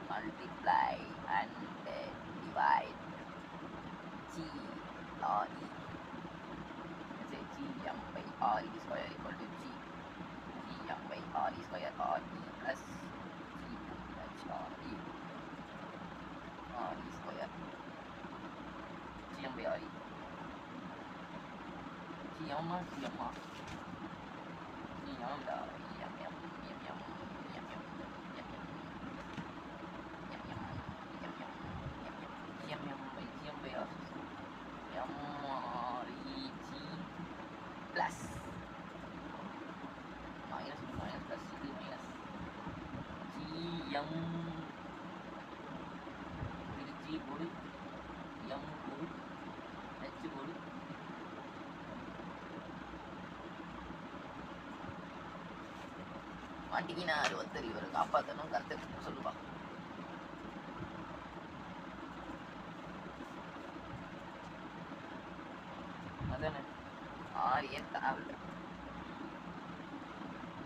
multiply and divide G or E. Let's say G m by R E square equal to G m by R E square R E plus G H R E square G m by R E G m plus minus plus இது minus gm இது g போடு m போடு h போடு மாட்டிக்கினா ஒருத்தர் இவரை காப்பாற்றணும் கருத்து சொல்லுவா அதானே RN travel.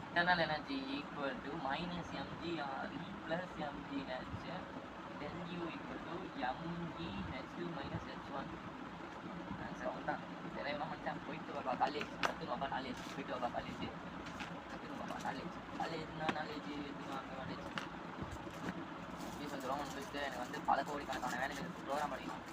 Internal energy equal to minus mgRE plus mgh, then U equal to mgh2 minus h1. Answer all Jadi memang macam போயிட்டு வரலாம் காலேஜ் கற்றுன்னு நாலேஜ் போயிட்டு வரலாம் காலேஜ் கற்றுன்னு வரலாம் நாலேஜ் நாலேஜ் ஃபீஸ் வந்துடும் முடிச்சுட்டு எனக்கு வந்து பல கோடிக்கணக்கான வேலைகள் ப்ரோக்ராம் படிக்கணும்.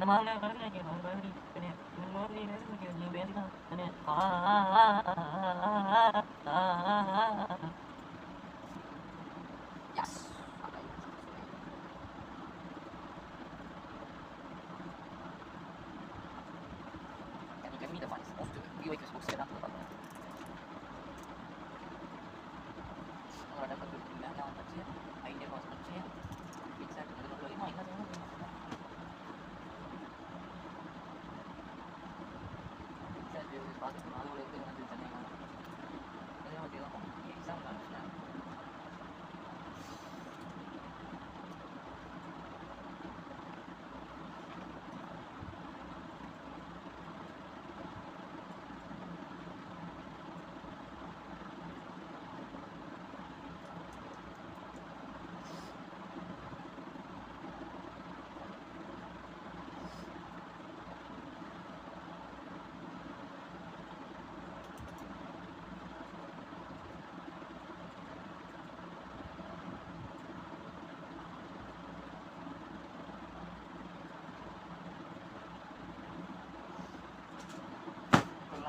Yes. Can you give me the funds? Most viewers books set up. Ada kebetulan yang kecil, idea was kecil, bisa dulu ini ingat semua. Bisa dulu pas malu lagi dengan jenengan. Ini mau dia ngomong, bisa nggak?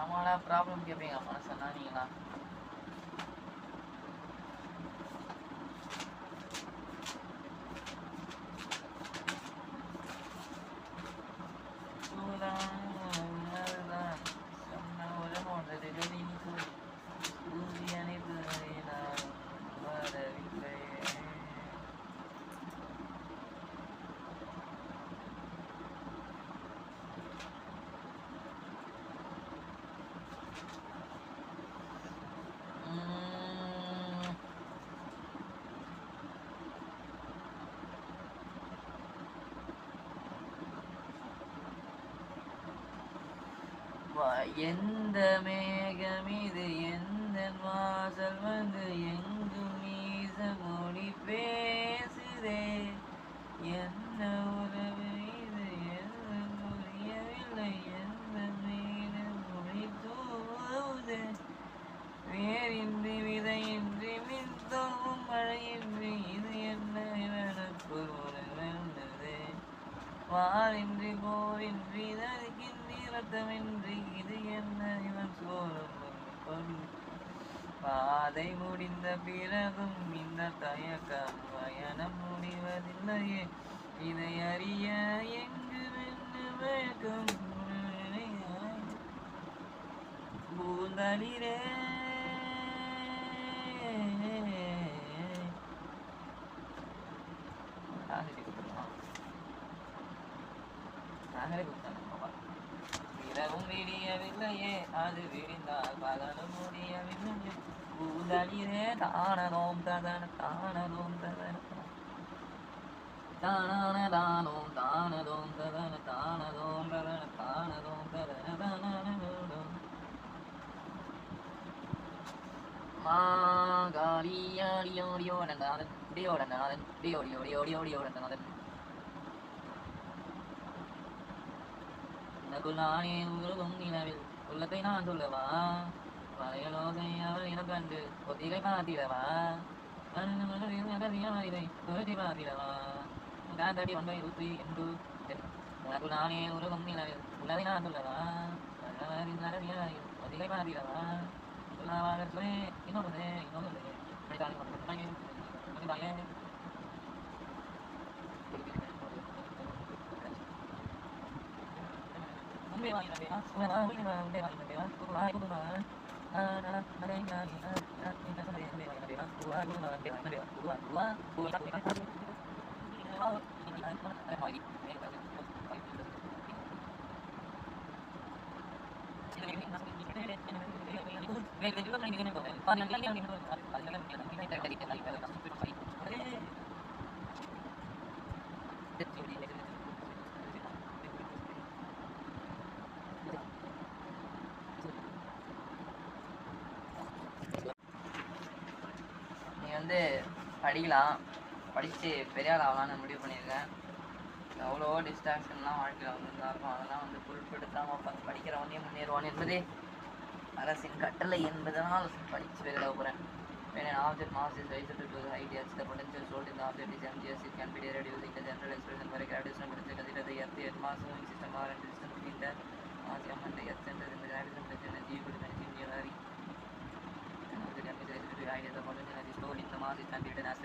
Lama problem கேப்பீங்க மனசன்னா நீங்களா எந்த மேகம் இது எந்த வாசல் வந்து எங்கும் மீச மொழி பேசுதே என்ன உறவு இது எந்த புரியவில்லை எந்த மீது மொழி தூவுதே வேறின்றி விதையின்றி மின்தோவும் மழையின்றி இது என்ன எனக்கு வந்ததே வாரின்றி போரின்றி தரிக்கின்றி ரத்தமின்றி இது என்ன இவன் சோழம் பாதை முடிந்த பிறகும் இந்த தயக்கம் பயணம் முடிவதில்லையே இதை அறிய எங்கு வென்று மயக்கம் பூந்தளிரே இரவும் விடியவில்லையே அது விடிந்தால் பகலும் முடியவில்லையே பூதளிரே தானதோம் ததன தானதோம் ததன தானோம் தானதோம் ததன தானதோம் ததன தானதோம் ததன தானதோம் மாகாளியோடியோடனாதன் டியோடனாதன் டியோடியோடியோடியோடியோடனாதன் நகுலானே உருகும் நிலவில் உள்ளத்தை நான் சொல்லவா வளையலோசை அவள் இனம் கண்டு ஒத்திகை பார்த்திடவா இதை துரத்தி பார்த்திடவா தடி ஒன்பை ஊற்றி என்று நகுலானே உருகும் நிலவில் உள்ளதை நான் சொல்லவா ஒத்திகை பார்த்திடவா சொல்லாவாக சொல்லி இன்னொன்று வந்து படிக்கலாம், படித்து பெரிய ஆள் ஆகலான்னு முடிவு பண்ணியிருக்கேன். எவ்வளோ டிஸ்ட்ராக்ஷன்லாம் வாழ்க்கையில் வந்துருந்தா இருக்கும், அதெல்லாம் வந்து பொருட்படுத்தாமல் படிக்கிறவனே முன்னேறுவான் என்பதே அரசின் கட்டளை என்பதனால் படித்து வெளியிட போகிறேன். When an object mass is raised to the height h, the potential stored in the object is mgs. It can be derived using the general expression for a gravitational potential. Consider the earth mass moving system R and the distance between the mass m and the s center in the gravitational energy equal to energy theory. And the temperature is to ideas of potential energy stored in the mass is can be written as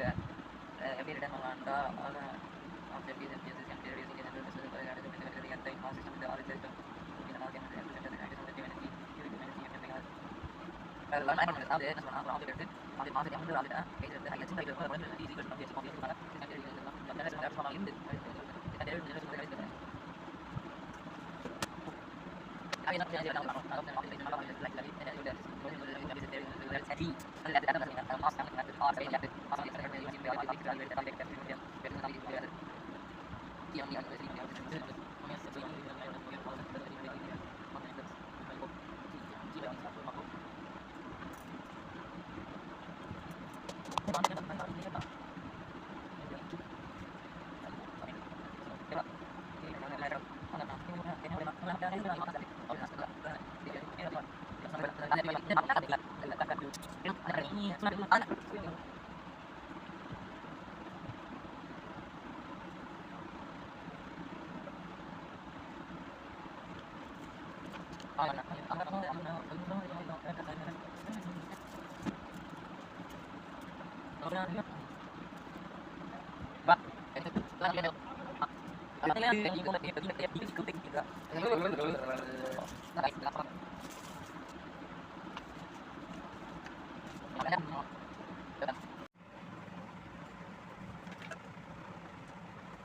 எப்படி return பண்ணலாம்டா of எப்படி MGS MT racing general message by order பண்ணி வருது எந்த mass system இந்த ஆறு system இந்த mass MT centre gravitational energy இருக்கு எனர்ஜி எப்படி அதெல்லாம் நான் பண்ணேன் அது என்ன சொன்னா அப்புறம் எடுத்து அது மாஸ் எம்டி ஆல்டா பேஜ் எடுத்து ஹை அச்சிங் பை வந்து ஈஸி கட் பண்ணி வச்சு பண்ணி அந்த நேரத்துல பண்ணலாம் இருந்து I not change it down. I don't know if it's not like that.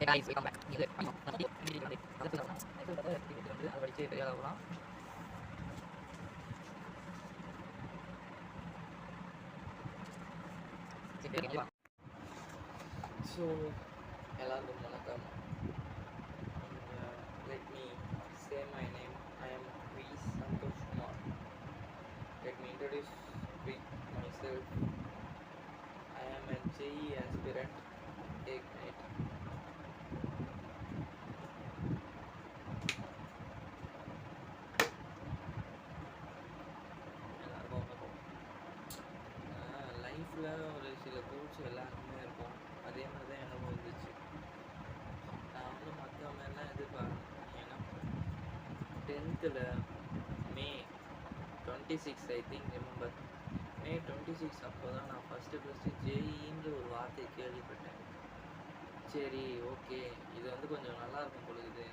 Hey guys, welcome back. So, எல்லாருக்கும் வணக்கம். Let me say my name. I am V. Santosh Kumar. Let me introduce myself. I am a JEE aspirant. Ignite. லைஃப்பில் ஒரு சில goals எல்லாருக்குமே இருக்கும். அதே மாதிரி தான் எனக்கும் வந்துச்சு. நான் வந்து மற்ற மாதிரிலாம் எதிர்பார்க்கணும். ஏன்னா 10th May 26 I think remember May 26 அப்போ தான் நான் ஃபஸ்ட்டு ஜேஇன்ற ஒரு வார்த்தையை கேள்விப்பட்டேன். சரி ஓகே, இது வந்து கொஞ்சம் நல்லாயிருக்கும் பொழுது.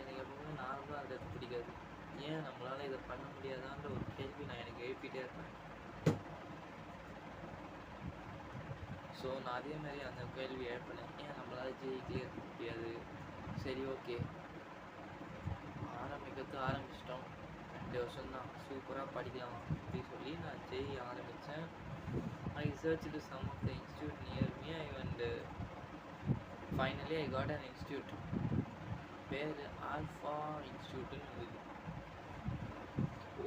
எனக்கு எப்பவுமே நார்மலாக இருக்கிறது பிடிக்காது. ஏன் நம்மளால் இதை பண்ண முடியாதான்ற ஒரு கேள்வி நான் எனக்கு எழுப்பிட்டே இருப்பேன். ஸோ நான் அதே மாதிரி அந்த கேள்வி எழுப்பினேன், ஏன் நம்மளால் ஜேஇ கிளியர் பண்ண முடியாது. சரி ஓகே, ஆரம்பிச்சிட்டோம். 2 வருஷம் தான், சூப்பராக படிக்கலாம் அப்படின்னு சொல்லி நான் ஜேஇ ஆரம்பித்தேன். I researched some of the institute near me and finally I got an institute. பேர் ஆல்ஃபா இன்ஸ்டியூட்டுன்னு இருந்தது.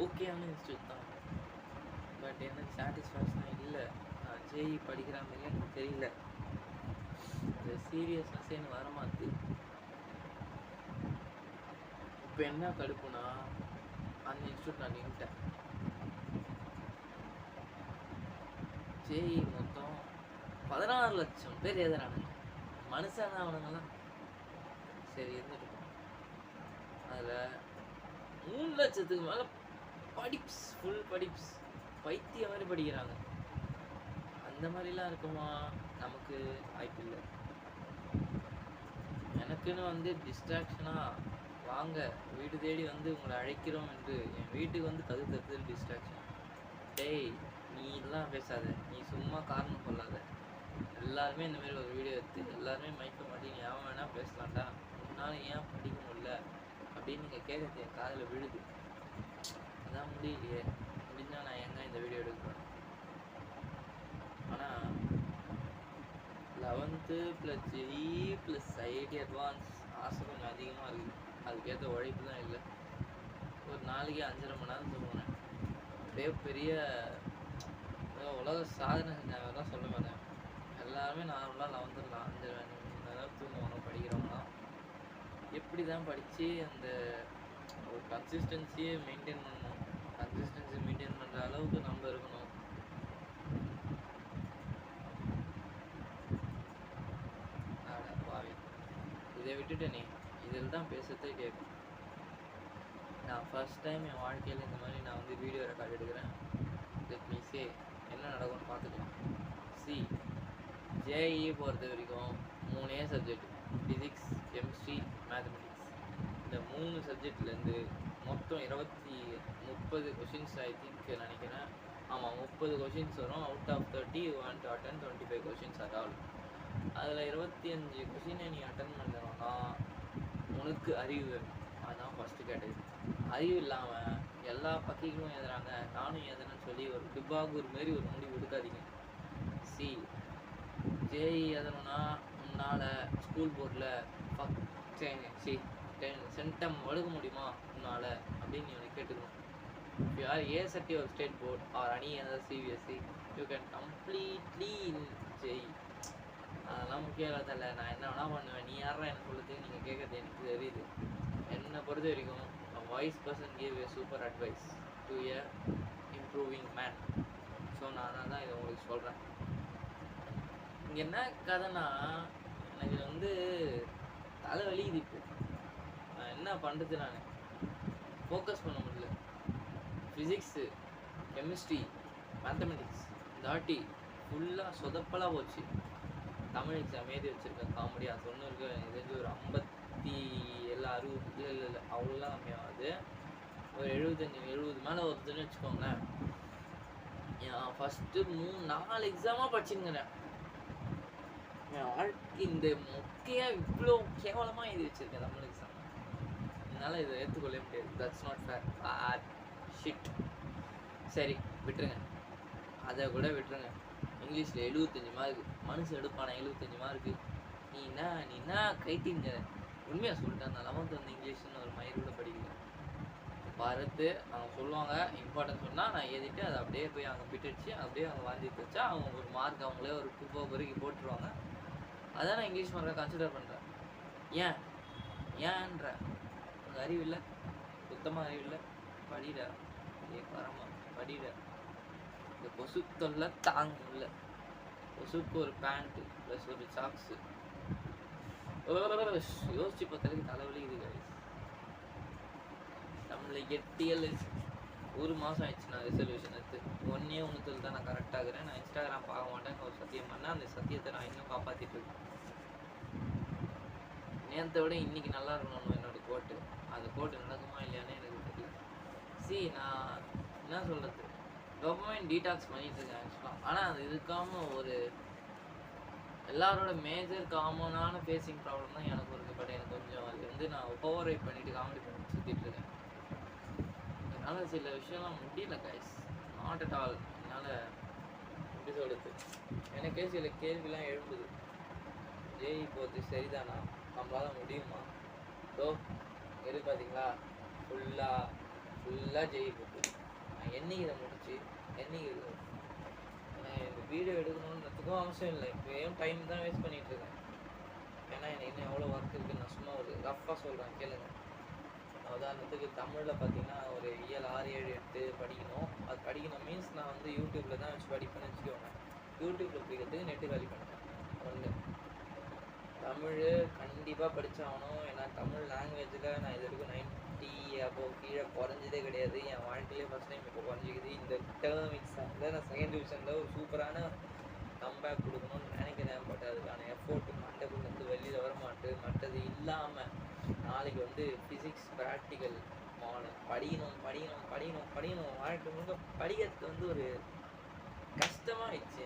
ஓகேயான இன்ஸ்டியூட் தான், பட் எனக்கு சாட்டிஸ்ஃபேக்ஷனாக இல்லை. நான் ஜேஇ படிக்கிற மாதிரி எனக்கு தெரியல. இந்த சீரியஸ்னஸ் எனக்கு வரமாட்டுது. இப்போ என்ன கடுப்புனா, அந்த இன்ஸ்டியூட் நான் நின்ட்டேன். ஜேஇ மொத்தம் 16 லட்சம் பேர் எழுதுறானுங்க. மனுஷன் அவனுங்கெல்லாம் சரி இருந்துட்டு. அதில் 3 லட்சத்துக்கு மேலே படிப்ஸ், ஃபுல் படிப்ஸ், பைத்திய மாதிரி படிக்கிறாங்க. அந்த மாதிரிலாம் இருக்குமா? நமக்கு வாய்ப்பு இல்லை. எனக்குன்னு வந்து டிஸ்ட்ராக்ஷனாக வாங்க வீடு தேடி வந்து உங்களை அழைக்கிறோம் என்று என் வீட்டுக்கு வந்து தடுத்து டிஸ்ட்ராக்ஷன். டேய் நீ இதெல்லாம் பேசாத, நீ சும்மா காரணம் சொல்லாத. எல்லாருமே இந்த மாதிரி ஒரு வீடியோ எடுத்து எல்லாருமே மைக்க மாட்டி நீ அவன் வேணா பேசலாம்டா, உன்னால் ஏன் படிக்க முடியல அப்படின்னு நீங்கள் கேட்கறது என் காதில் விழுது. அதான் முடியலையே, முடிஞ்சால் நான் எங்கே இந்த வீடியோ எடுக்கிறேன். ஆனால் 11th + ஜேஇ + ஐஐடி அட்வான்ஸ் ஆசை கொஞ்சம் அதிகமாக இருக்குது. அதுக்கேற்ற உழைப்பு தான் இல்லை. ஒரு நாளைக்கு 5.5 மணி நேரம் தூங்குறேன். அப்படியே பெரிய உலக சாதனை செஞ்சாங்க தான் சொல்ல மாட்டேன். எல்லாருமே நார்மலாக 11th 5.5 மணி நேரம் தூங்குவாங்க படிக்கிறவங்க. எப்படி தான் படித்து அந்த ஒரு கன்சிஸ்டன்சியை மெயின்டைன் பண்ணணும். கன்சிஸ்டன்சி மெயின்டைன் பண்ணுற அளவுக்கு நம்ம இருக்கணும். இதை விட்டுட்டு நீ இதில் தான் பேசுறதே கேட்கும். நான் ஃபர்ஸ்ட் டைம் என் வாழ்க்கையில் இந்த மாதிரி நான் வந்து வீடியோ ரெக்கார்ட் எடுக்கிறேன். லெட் மீ சே என்ன நடக்கும்னு பார்த்துக்கலாம். சி ஜேஇ பொறுத்த வரைக்கும் 3 சப்ஜெக்ட், ஃபிசிக்ஸ், கெமிஸ்ட்ரி, மேத்தமெட்டிக்ஸ். இந்த 3 சப்ஜெக்ட்லேருந்து மொத்தம் 30 கொஷின்ஸ் ஐ திங்க் நினைக்கிறேன். ஆமாம், 30 கொஷின்ஸ் வரும். Out of 30 you want to attend 25 questions at all. அதில் 25 கொஷினை நீ அட்டன் பண்ணணும்னா உனக்கு அறிவு வேணும். அதுதான் ஃபஸ்ட்டு கேட்டது. அறிவு இல்லாமல் எல்லா பக்கிகளும் எழுதுறாங்க, நானும் எழுதுனேன்னு சொல்லி ஒரு டிப்பாகூர் மாரி ஒரு முடிவு எடுக்காதீங்க. சி ஜேஇ எழுதணும்னா உன்னால் ஸ்கூல் போர்டில் சென்டம் எடுக்க முடியுமா உன்னால் அப்படின்னு நீ உனக்கு கேட்டுக்கணும். If you are ASAT or state board or any other CBSE, you can completely in JEE. அதெல்லாம் முக்கியம் இல்லை. நான் என்ன வேணா பண்ணுவேன், நீ யாரா என்ன சொல்லுறது, நீங்கள் கேட்குறது எனக்கு தெரியுது. என்னை பொறுத்த வரைக்கும் wise person gave a super advice to a improving man. So நான் தான் இதை உங்களுக்கு சொல்கிறேன். இங்கே என்ன கதைன்னா, எனக்கு வந்து தலை வலிக்குது. இப்போ நான் என்ன பண்ணுறது, நான் ஃபோக்கஸ் பண்ண முடியல. ஃபிசிக்ஸு, கெமிஸ்ட்ரி, மேத்தமெட்டிக்ஸ் தாட்டி ஃபுல்லாக சொதப்பலாக போச்சு. தமிழ் எக்ஸாம் எழுதி வச்சுருக்கேன் காமெடியாக சொன்னு இருக்கு. எனக்கு தெரிஞ்சு ஒரு 57-60 இல்லை அவ்வளோலாம் கம்மியாகாது. ஒரு 75-70 மேலே வருதுன்னு வச்சுக்கோங்களேன். என் ஃபஸ்ட்டு 3-4 எக்ஸாமாக படிச்சுங்கிறேன். என் வாழ்க்கை இந்த மொக்கையாக இவ்வளோ கேவலமாக எழுதி வச்சுருக்கேன் தமிழ் எக்ஸாம். என்னால் இதை ஏற்றுக்கொள்ள முடியாது. That's not fair. ஷிட். சரி விட்டுருங்க, அதை கூட விட்டுருங்க. இங்கிலீஷில் 75 மார்க்கு, மனுஷன் எடுப்பான 75 மார்க்கு. நீ என்ன கைட்டிங்க. உண்மையாக சொல்லிட்டேன், அந்த 11th வந்து இங்கிலீஷ்னு ஒரு மயிர் கூட படிக்கல. பார்த்து அவங்க சொல்லுவாங்க இம்பார்ட்டன்ஸ் சொன்னால் நான் எழுதிட்டு அதை அப்படியே போய் அங்கே பிட்டுச்சு அப்படியே அவங்க வாங்கிட்டு வச்சா அவங்க ஒரு மார்க் அவங்களே ஒரு 2 வரைக்கும் போட்டுருவாங்க. அதான் நான் இங்கிலீஷ் மார்க்கை கன்சிடர் பண்ணுறேன். ஏன்ற உங்கள் அறிவில்லை, சுத்தமாக அறிவில்லை. படிட வரமா படிட. இந்த கொசு தொல்லை தாங்க இல்லை. கொசுக்கு ஒரு பேண்ட்டு ப்ளஸ் ஒரு சாக்ஸு. யோசிச்சு பார்த்தாலுக்கு தலைவலி இது கைஸ். நம்மளை 8 1 மாதம் ஆயிடுச்சு நான் ரெசல்யூஷன் எடுத்து. 1 தான் நான் கரெக்டாக இருக்கிறேன். நான் இன்ஸ்டாகிராம் பார்க்க மாட்டேன் ஒரு சத்தியம் பண்ணேன். அந்த சத்தியத்தை நான் இன்னும் காப்பாற்றிட்டு இருக்கேன். நேரத்தை விட இன்றைக்கி நல்லா இருக்கணும் என்னோட கோட்டு. அந்த கோட்டு நடக்குமா இல்லையானே எனக்கு தெரியல. நான் என்ன சொல்கிறது, டோபமைன் டீடாக்ஸ் பண்ணிட்டு இருக்கேன் ஆக்சுவலாக. ஆனால் அது இருக்காமல் ஒரு எல்லாரோட மேஜர் காமனான ஃபேஸிங் ப்ராப்ளம் தான் எனக்கு இருக்குது. பட் எனக்கு கொஞ்சம் அது வந்து நான் ஓவர் ரைட் பண்ணிவிட்டு காமெடி பண்ணி சுற்றிட்டு இருக்கேன். என்னால் சில விஷயம்லாம் முடியல கைஸ், நாட் அட் ஆல். என்னால் எப்படி சொல்கிறது, எனக்கே சில கேள்விலாம் எழும்புது. ஜேஇ போகிறது சரிதானா, நம்மளால் முடியுமா? ஸோ எது பார்த்தீங்களா, ஃபுல்லாக ஜெயி போட்டு நான் என்னைக்கு இதை முடிச்சு என்னைக்கு நான் இந்த வீடியோ எடுக்கணுன்றதுக்கும் அவசியம் இல்லை. இப்போயும் டைம் தான் வேஸ்ட் பண்ணிகிட்ருக்கேன். ஏன்னா எனக்கு இன்னும் எவ்வளோ ஒர்க் இருக்குது. நான் சும்மா ஒரு ரஃப்பாக சொல்கிறேன் கேளுங்க. உதாரணத்துக்கு தமிழில் பார்த்தீங்கன்னா ஒரு இயல் 6, 7, 8 படிக்கணும். அது படிக்கணும் மீன்ஸ் நான் வந்து யூடியூப்பில் தான் வச்சு படிப்பேன்னு வச்சுக்கோங்க. யூடியூப்பில் படிக்கிறதுக்கு நெட்டு காலி பண்ணுறேன். ஒன்று தமிழ் கண்டிப்பாக படித்தாகணும். ஏன்னா தமிழ் லாங்குவேஜில் நான் இது வரைக்கும் 90 அப்போது கீழே குறைஞ்சதே கிடையாது. என் வாழ்க்கையிலே ஃபஸ்ட் டைம் இப்போ குறைஞ்சிக்குது. இந்த டேர்ம் எக்ஸாமில் நான் செகண்ட் டிவிஷனில் ஒரு சூப்பரான கம்பேக் கொடுக்கணும்னு நினைக்கிறேன். பட் அதுக்கான எஃபோர்ட் மண்டக்குள்ள வந்து வெளியில் வரமாட்டு. மற்றது இல்லாமல் நாளைக்கு வந்து ஃபிசிக்ஸ் ப்ராக்டிக்கல் படிக்கணும். வாழ்க்கை முழுக்க படிக்கிறதுக்கு வந்து ஒரு கஷ்டமாகிடுச்சு.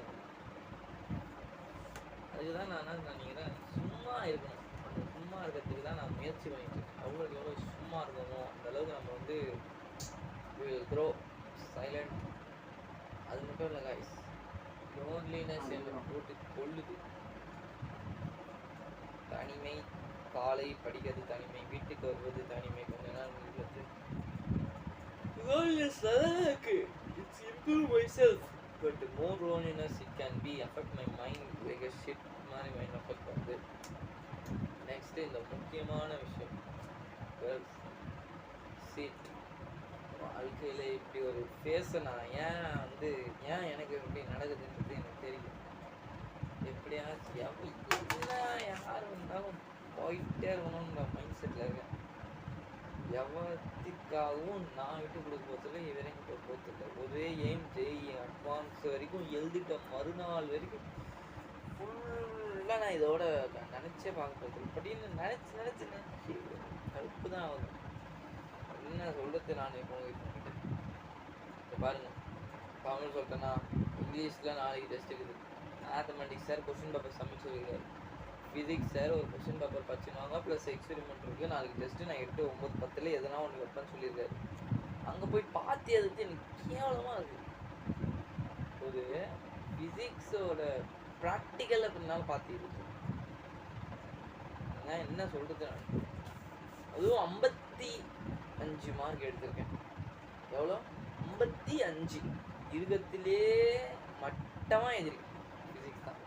அதுக்கு தான் நான் நினைக்கிறேன் சும்மா இருக்கணும். அந்த சும்மா இருக்கிறதுக்கு தான் நான் முயற்சி பண்ணிட்டு இருக்கேன். அவ்வளோக்கு எவ்வளோ சும்மா இருக்கணும் அந்தளவுக்கு நம்ம வந்து க்ரோ சைலண்ட். அது மட்டும் இல்லை கைஸ், லோன்லினஸ் என்னை போட்டு கொள்ளுது. தனிமை, காலை படிக்கிறது தனிமை, வீட்டுக்கு வருவது தனிமை, கொஞ்ச நேரம் இருக்கிறது. It's improve myself. But more loneliness it can be affect my mind like a shit மாதிரி மைண்ட் அஃபெக்ட் பண்ணுது. நெக்ஸ்ட்டு இந்த முக்கியமான விஷயம் கேர்ள்ஸ் சீட். வாழ்க்கையில் இப்படி ஒரு ஃபேஸை நான் ஏன் எனக்கு இப்படி நடக்குதுன்றது எனக்கு தெரியும். எப்படியாச்சும் யார் வந்தாலும் போயிட்டே இருக்கணுன்ற மைண்ட் செட்டில் இருக்கேன். எவத்துக்காகவும் நான் விட்டு கொடுக்க போகிறதில்ல, இவரையும் விட்டு போகிறதில்ல. ஒரே எய்ம் ஜெய் அட்வான்ஸ் வரைக்கும் எழுதிட்ட மறுநாள் வரைக்கும் ஃபுல்லாக நான் இதோட நினச்சே பார்க்க போகிறதில்ல. அப்படின்னு நினச்சி கடுப்பு தான் ஆகுது. என்ன சொல்கிறது நான் இப்போ பாருங்கள். தமிழ் சொல்லிட்டேன்னா இங்கிலீஷில் நாளைக்கு டெஸ்ட் இருக்குது. Mathematics sir question paper submit சொல்லியிருக்காரு. ஃபிசிக்ஸ் சார் ஒரு கொஸ்டின் பேப்பர் படிச்சுனாங்க, ப்ளஸ் எக்ஸ்பெரிமெண்ட் இருக்குது. நாளைக்கு டெஸ்ட்டு நான் 8, 9, 10 எதனா ஒன்று வைப்பேன்னு சொல்லியிருக்காரு. அங்கே போய் பார்த்து எதுக்கு எனக்கு கேவலமாக இருக்குது. ஒரு ஃபிசிக்ஸோட ப்ராக்டிக்கல் அப்படின்னால பார்த்து இருக்கு. நான் என்ன சொல்கிறது, அதுவும் 55 மார்க் எடுத்திருக்கேன். எவ்வளோ? 55. இருக்கத்திலே மட்டமாக எழுதிருக்கேன். ஃபிசிக்ஸ் தான்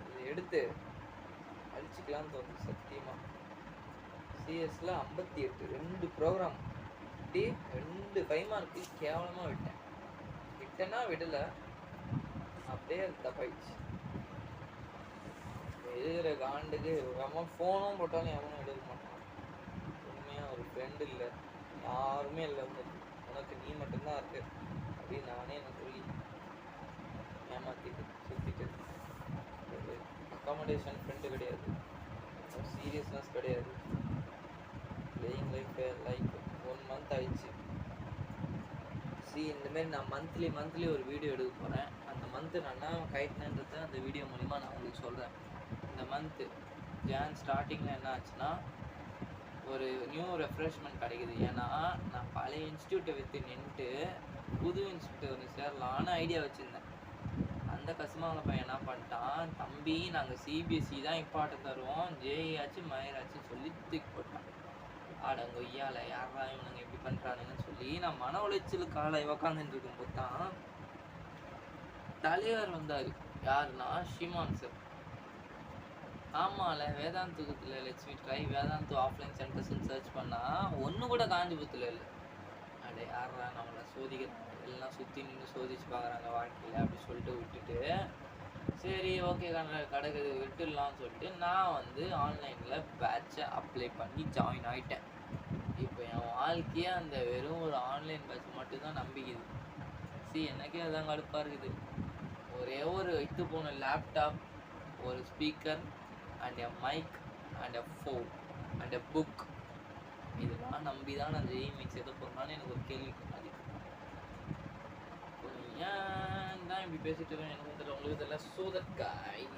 இதை எடுத்து அடிச்சுக்கலான்னு தோணுது சத்தியமாக. சிஎஸ்ல 58, 2 ப்ரோக்ராம் இப்படி 2 5 மார்க்கு கேவலமாக விட்டேன். விட்டேன்னா விடலை, அப்படியே அது தப்பாயிடுச்சு. எழுதுகிற காண்டுக்கு அம்மா ஃபோனும் போட்டாலும் எவனும் எடுக்க மாட்டான். உண்மையாக ஒரு ஃப்ரெண்டு இல்லை, யாருமே இல்லை. உனக்கு நீ மட்டும்தான் இருக்கு அப்படின்னு நானே என்ன சொல்லி ஏமாற்றிட்டு சுற்றிட்டு. அக்காமடேஷன் ஃப்ரெண்டு கிடையாது, சீரியஸ்னஸ் கிடையாது. பிளேயிங் லைக் 1 மந்த் ஆயிடுச்சு. இந்தமாரி நான் மந்த்லி ஒரு வீடியோ எடுக்க போகிறேன். அந்த மந்த்து நான் என்ன கைட்டினன்றதை அந்த வீடியோ மூலிமா நான் உங்களுக்கு சொல்கிறேன். இந்த மந்த்து ஜான் ஸ்டார்டிங்கில் என்ன ஆச்சுன்னா ஒரு நியூ ரெஃப்ரெஷ்மெண்ட் கிடைக்குது. ஏன்னா நான் பழைய இன்ஸ்டியூட்டை விற்று நின்றுட்டு புது இன்ஸ்டியூட் ஒன்று சேரலான்னு ஐடியா வச்சுருந்தேன். அந்த கஸ்மாங்க பையன் என்ன பண்ணிட்டான், தம்பி நாங்கள் சிபிஎஸ்சி தான் இம்பார்ட்டன் தருவோம், ஜேஇ ஆச்சு மயிராச்சு சொல்லி தூக்கி போட்டான். ஆடங்கொய்யால யாரா இவனுங்க எப்படி பண்ணுறானுங்கன்னு சொல்லி நான் மன உளைச்சலுக்கு ஆளாய் உக்காந்துட்டு இருக்கும்போது தான் தலைவர் வந்தார். யாருன்னா ஷிமான் சார். ஆமாம்ல, வேதாந்தத்தில் லட்சுமி ட்ரை வேதாந்து ஆஃப்லைன் சென்டர்ஸ்ன்னு சர்ச் பண்ணால் ஒன்று கூட காஞ்சிபுரத்தில் இல்லை. அடே யாரா நம்மளை சோதிக்கிறாங்க, எல்லாம் சுற்றி நின்று சோதிச்சு பார்க்குறாங்க வாழ்க்கையில் அப்படி சொல்லிட்டு விட்டுட்டு, சரி ஓகே கிடக்குது விட்டுடலாம்னு சொல்லிட்டு நான் வந்து ஆன்லைனில் பேட்சை அப்ளை பண்ணி ஜாயின் ஆகிட்டேன். இப்போ என் வாழ்க்கையே அந்த வெறும் ஒரு ஆன்லைன் பேட்ச் மட்டும்தான் நம்பிக்குது. எனக்கே அதான் கடுப்பாக இருக்குது. ஒரே ஒரு இது போன லேப்டாப், ஒரு speaker and a mic and a phone and a book, இதெல்லாம் நம்பி தான் நான் ஜெய் மிக்ஸ் எதை போகிறனாலும் எனக்கு ஒரு கேள்வி அது ஏன் தான் இப்படி பேசிட்டு இருக்கேன் எனக்கு தெரியல, உங்களுக்கு தெரியல. ஸோ தட் கைஸ்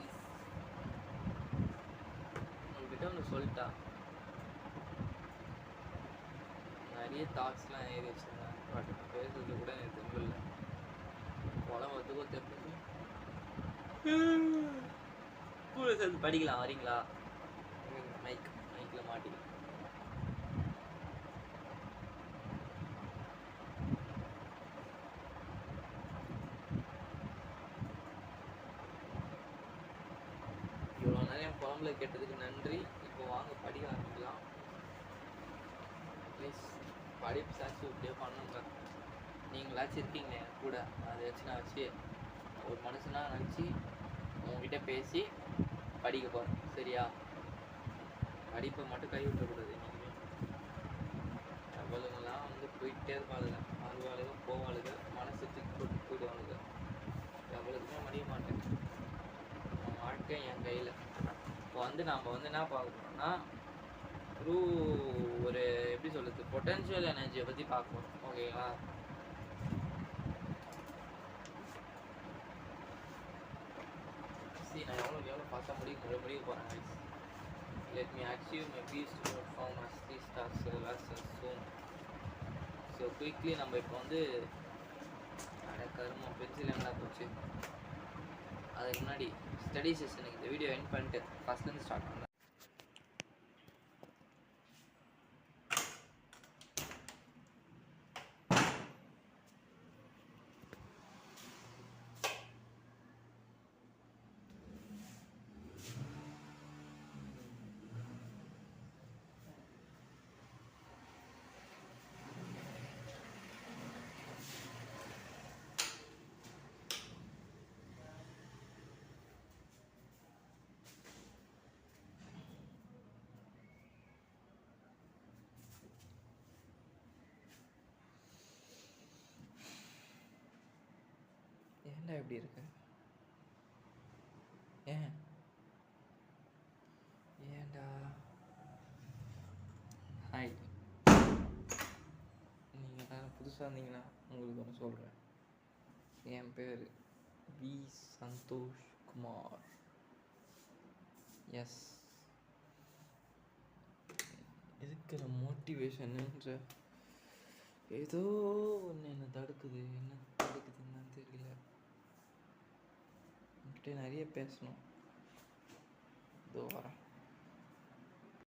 உங்ககிட்ட ஒன்று சொல்லிட்டா, நிறைய தாட்ஸ்லாம் ஏறி வச்சுருந்தேன். பட் பேசுறது கூட எனக்கு தெரியல. உடம்புக்கு தெரியல. கூட சேர்ந்து படிக்கலாம் வரீங்களா? மைக்கில் மாட்டிக்கலாம். இவ்வளோ நேரம் என் குழம்புல கேட்டதுக்கு நன்றி. இப்போ வாங்க படிக்க ஆரம்பிக்கலாம். ப்ளீஸ் படிப்பு சாட்சி இப்படியே பண்ணுங்க. நீங்களாச்சும் இருக்கீங்க கூட, அதை வச்சு நான் வச்சு ஒரு மனுஷனாக நினச்சி உங்ககிட்ட பேசி படிக்க போகிறேன். சரியா? படிப்பை மட்டும் கை விட்டக்கூடாது. இன்றைக்குமே அவளுங்கெல்லாம் வந்து போயிட்டே இருப்பாளுங்க, வருவாளுங்க போவாளுங்க, மனசு தூக்கி போட்டு போயிடுவாளுங்க. எவ்வளோக்குமே மடிய மாட்டேன். வாழ்க்கை என் கையில். இப்போ வந்து நாம் வந்து என்ன பார்க்கணும்னா ஒரு எப்படி சொல்கிறது, பொட்டென்ஷியல் எனர்ஜியை பற்றி பார்க்கணும். ஓகேங்களா? நான் எவ்வளோ பார்த்தா முடிக்க போகிறேன். Let me achieve my beast mode form as 3 stars soon. So quickly நம்ம இப்போ வந்து கருமம் பென்சில் என்ன போச்சு. அதுக்கு முன்னாடி ஸ்டடி செஷனுக்கு இந்த வீடியோ எண்ட் பண்ணிட்டு ஃபஸ்ட்லேருந்து ஸ்டார்ட் பண்ணேன். எப்படி இருக்கு? ஏன்டா? ஹாய், நீங்கள் எல்லாரும் புதுசாக இருந்தீங்கன்னா உங்களுக்கு ஒன்று சொல்கிறேன். என் பேர் வி சந்தோஷ் குமார். எஸ், இருக்கிற மோட்டிவேஷனுன்ற ஏதோ ஒன்று என்ன தடுக்குது. என்ன தடுக்குதுன்னு தெரியல. என்கிட்ட நிறைய பேசணும். இதோ வரேன்.